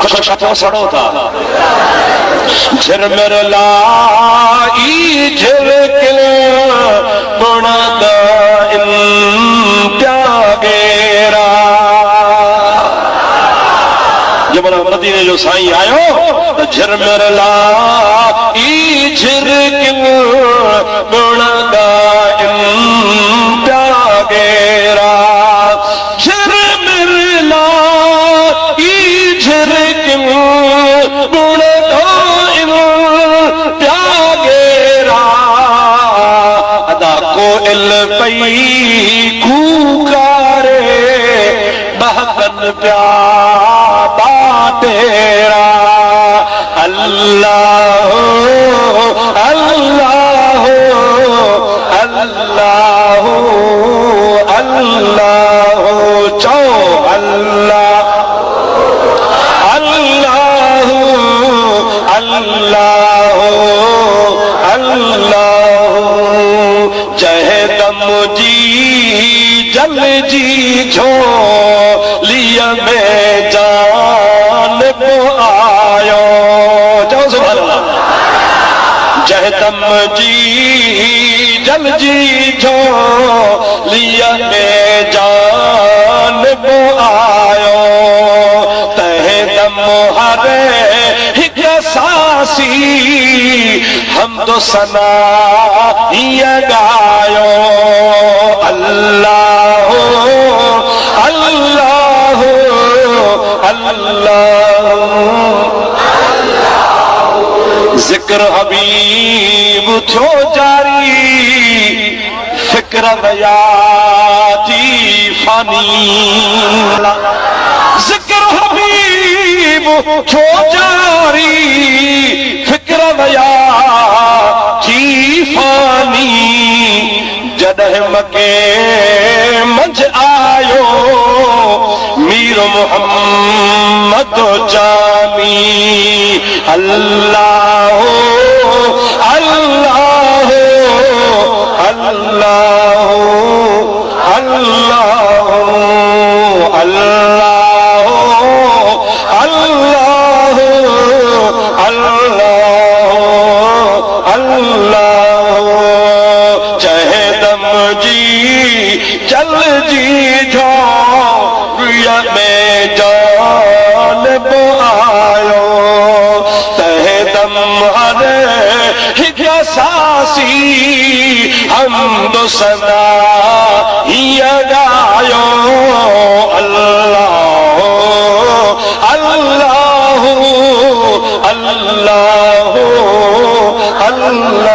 छो सड़ो था झिरमिर लाई झिरकिल बुणदा इन प्यागेरा। जब मदीने जो साईं आयो तो झिरमिर लाई झिरकिल बुणदा इन प्यागेरा। झिरमिर लाई झिरकिल बुणदा इन प्यागेरा। अदा को इल पई खूकारे बहकन प्या तेरा। अल्लाह अल्लाह अल्लाह अल्लाह चो अल्लाह अल्लाह अल्लाह अल्लाह। जहदम जी जल जी झोलिया में जान को आयो। जाओ सुभान अल्लाह। जहदम जी जल जी झोलिया में जान को आयो। तहदम हर हिक सासी हम तो सना ये गायो। अल्लाह अल्लाह अल्लाह। जिक्र हबीब थो जारी फिक्र वयाती फानी। जिक्र हबीब थो जारी फिक्र वयाती फानी। जॾहिं मके मंझ आयो मीर मोहम्मद जामी। अल्लाह अल्लाह अल्लाह अल्लाह अल्लाह अल्लाह अल्लाह अल्लाह। चहदम जी चल जी झोलिया में जान को आयो। तहदम हर हिक सासी हम तो सदा ही गायो। अल्लाह अल्लाह अल्लाह अल्लाह